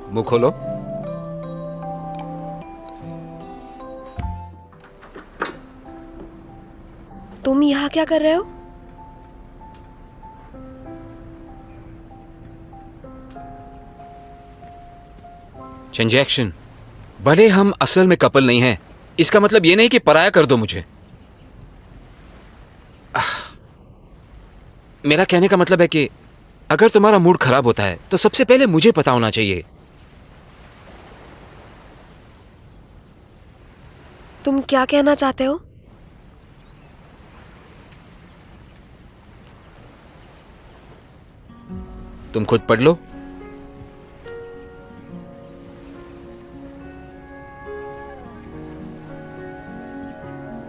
मुंह खोलो। तुम यहाँ क्या कर रहे हो? इंजेक्शन। भले हम असल में कपल नहीं हैं, इसका मतलब ये नहीं कि पराया कर दो मुझे। मेरा कहने का मतलब है कि अगर तुम्हारा मूड खराब होता है तो सबसे पहले मुझे पता होना चाहिए। तुम क्या कहना चाहते हो? तुम खुद पढ़ लो।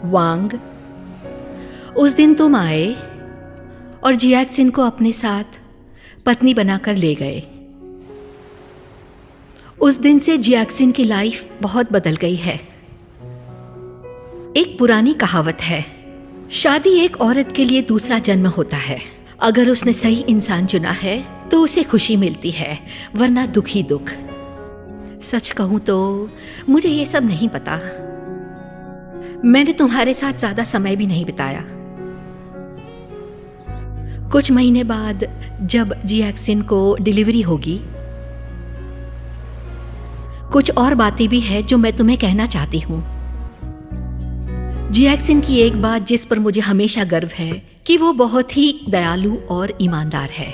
वांग, उस दिन तुम आए और जियाक्सिन को अपने साथ पत्नी बनाकर ले गए। उस दिन से जियाक्सिन की लाइफ बहुत बदल गई है। एक पुरानी कहावत है, शादी एक औरत के लिए दूसरा जन्म होता है। अगर उसने सही इंसान चुना है तो उसे खुशी मिलती है, वरना दुख ही दुख। सच कहूं तो मुझे ये सब नहीं पता। मैंने तुम्हारे साथ ज्यादा समय भी नहीं बिताया। कुछ महीने बाद जब जियाक्सिन को डिलीवरी होगी, कुछ और बातें भी है जो मैं तुम्हें कहना चाहती हूँ। जियाक्सिन की एक बात जिस पर मुझे हमेशा गर्व है कि वो बहुत ही दयालु और ईमानदार है,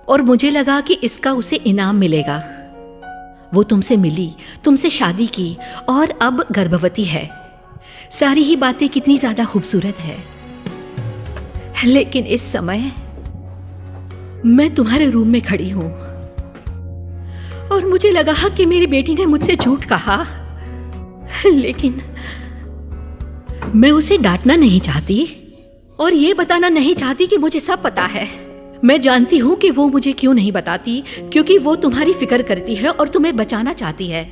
और मुझे लगा कि इसका उसे इनाम मिलेगा। वो तुमसे मिली, तुमसे शादी की और अब गर्भवती है। सारी ही बातें कितनी ज्यादा खूबसूरत है। लेकिन इस समय मैं तुम्हारे रूम में खड़ी हूं और मुझे लगा कि मेरी बेटी ने मुझसे झूठ कहा, लेकिन मैं उसे डांटना नहीं चाहती और ये बताना नहीं चाहती कि मुझे सब पता है। मैं जानती हूं कि वो मुझे क्यों नहीं बताती, क्योंकि वो तुम्हारी फिक्र करती है और तुम्हें बचाना चाहती है।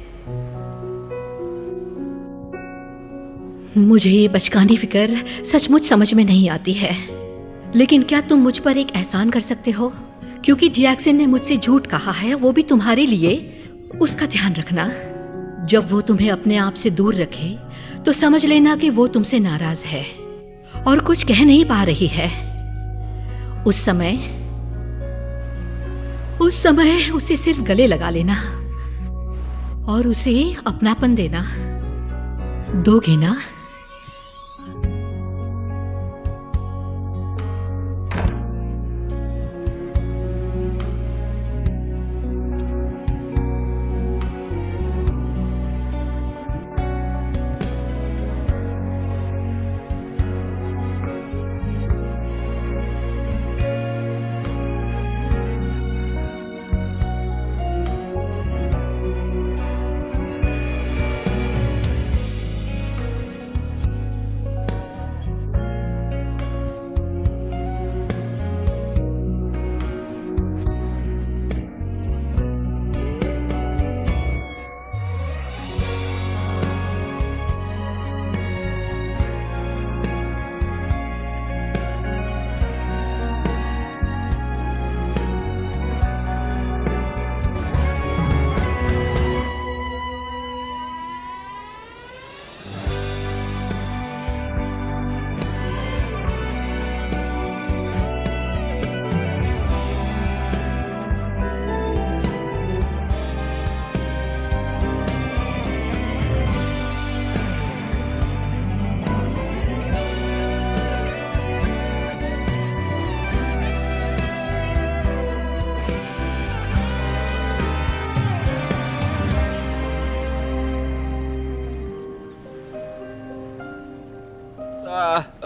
मुझे ये बचकानी फिक्र सचमुच समझ में नहीं आती है, लेकिन क्या तुम मुझ पर एक एहसान कर सकते हो? क्योंकि जियाक्सिन ने मुझसे झूठ कहा है, वो भी तुम्हारे लिए। उसका ध्यान रखना। जब वो तुम्हें अपने आप से दूर रखे तो समझ लेना कि वो तुमसे नाराज है और कुछ कह नहीं पा रही है। उस समय उसे सिर्फ गले लगा लेना और उसे अपनापन देना। दोगे ना?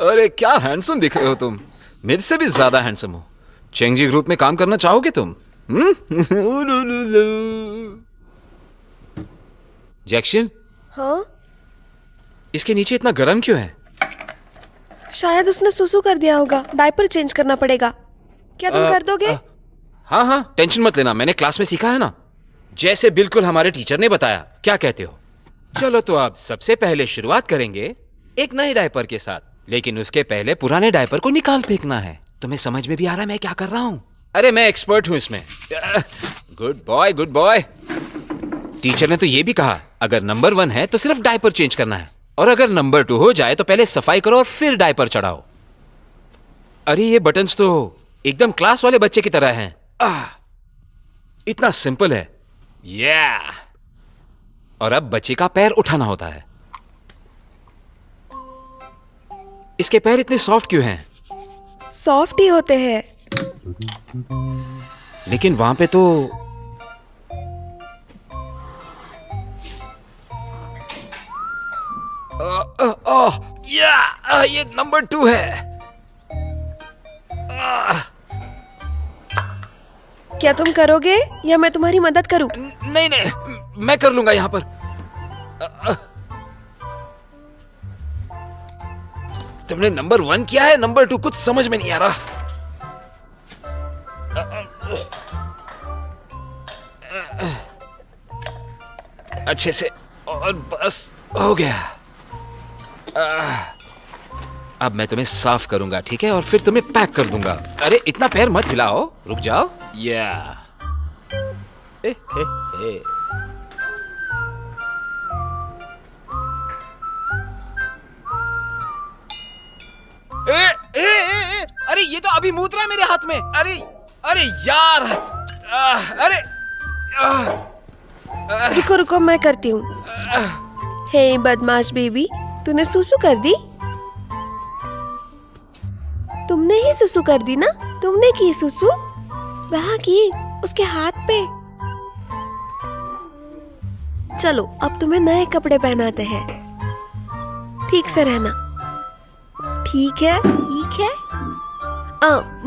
अरे क्या हैंडसम दिख रहे हो तुम, मेरे से भी ज्यादा हैंडसम हो। चेंगजी ग्रुप में काम करना चाहोगे तुम? जैक्शन, हाँ? इसके नीचे इतना गर्म क्यों है? शायद उसने सुसु कर दिया होगा, डायपर चेंज करना पड़ेगा। क्या तुम कर दोगे? हाँ हाँ, टेंशन मत लेना, मैंने क्लास में सीखा है ना, जैसे बिल्कुल हमारे टीचर ने बताया। क्या कहते हो? चलो तो अब सबसे पहले शुरुआत करेंगे एक नए डायपर के साथ, लेकिन उसके पहले पुराने डायपर को निकाल फेंकना है। तुम्हें समझ में भी आ रहा है मैं क्या कर रहा हूँ? अरे मैं एक्सपर्ट हूँ इसमें। Good boy, good boy. Teacher ने तो ये भी कहा अगर नंबर 1 है तो सिर्फ डायपर चेंज करना है, और अगर नंबर 2 हो जाए तो पहले सफाई करो और फिर डायपर चढ़ाओ। अरे ये बटन्स तो एकदम क्लास वाले बच्चे की तरह हैं। इतना सिंपल है। और अब बच्चे का पैर उठाना होता है। इसके पैर इतने सॉफ्ट क्यों हैं? सॉफ्ट ही होते हैं। लेकिन वहां पे तो ये नंबर 2 है। क्या तुम करोगे या मैं तुम्हारी मदद करूं? नहीं नहीं, मैं कर लूंगा यहां पर। तुमने नंबर 1 किया है, नंबर 2 कुछ समझ में नहीं आ रहा। अच्छे से, और बस हो गया। अब मैं तुम्हें साफ करूंगा, ठीक है, और फिर तुम्हें पैक कर दूंगा। अरे इतना पैर मत हिलाओ, रुक जाओ। ए, हे, हे। ए, अरे ये तो अभी मूत रहा है मेरे हाथ में। अरे अरे यार, अरे रुको रुको, मैं करती हूँ। हे बदमाश बेबी, तूने सुसु कर दी? तुमने ही सुसु कर दी ना? तुमने की सुसु? वहाँ की, उसके हाथ पे। चलो अब तुम्हें नए कपड़े पहनाते हैं। ठीक से रहना। ठीक है, ठीक है।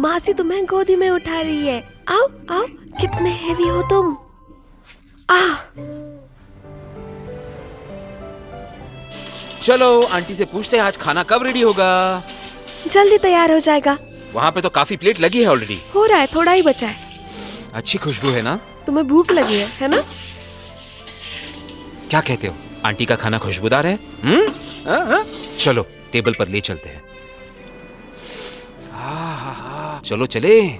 मासी तुम्हें गोदी में उठा रही है। आओ आओ, कितने हेवी हो तुम। चलो आंटी से पूछते हैं आज खाना कब रेडी होगा। जल्दी तैयार हो जाएगा। वहाँ पे तो काफी प्लेट लगी है ऑलरेडी। हो रहा है, थोड़ा ही बचा है। अच्छी खुशबू है ना? तुम्हें भूख लगी है ना? क्या कहते हो, आंटी का खाना खुशबूदार है? चलो टेबल पर ले चलते हैं। चलो चले।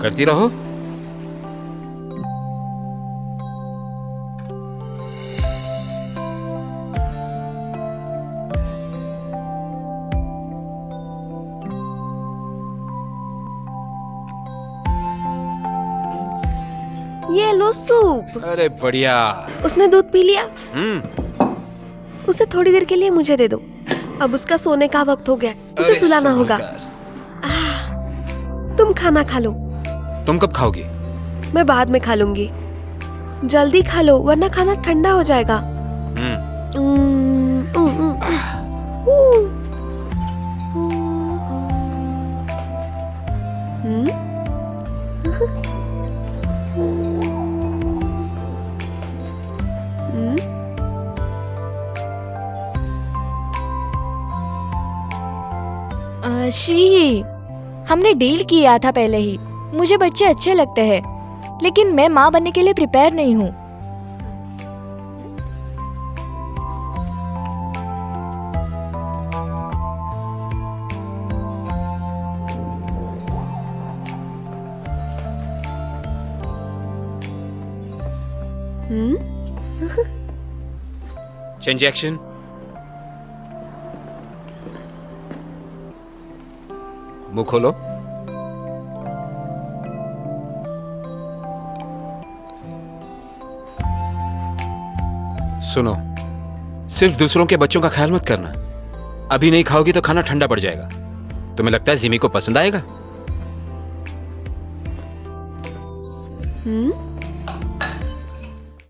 करती रहो। ये लो सूप। अरे बढ़िया। उसने दूध पी लिया? हम्म। उसे थोड़ी देर के लिए मुझे दे दो। अब उसका सोने का वक्त हो गया, उसे सुलाना होगा। तुम खाना खा लो। तुम कब खाओगी? मैं बाद में खा लूंगी। जल्दी खा लो वरना खाना ठंडा हो जाएगा। शी, हमने डील किया था पहले ही। मुझे बच्चे अच्छे लगते हैं, लेकिन मैं माँ बनने के लिए प्रिपेयर नहीं हूँ। Change action. मुंह खोलो। सुनो, सिर्फ दूसरों के बच्चों का ख्याल मत करना। अभी नहीं खाओगी तो खाना ठंडा पड़ जाएगा। तुम्हें लगता है जिमी को पसंद आएगा?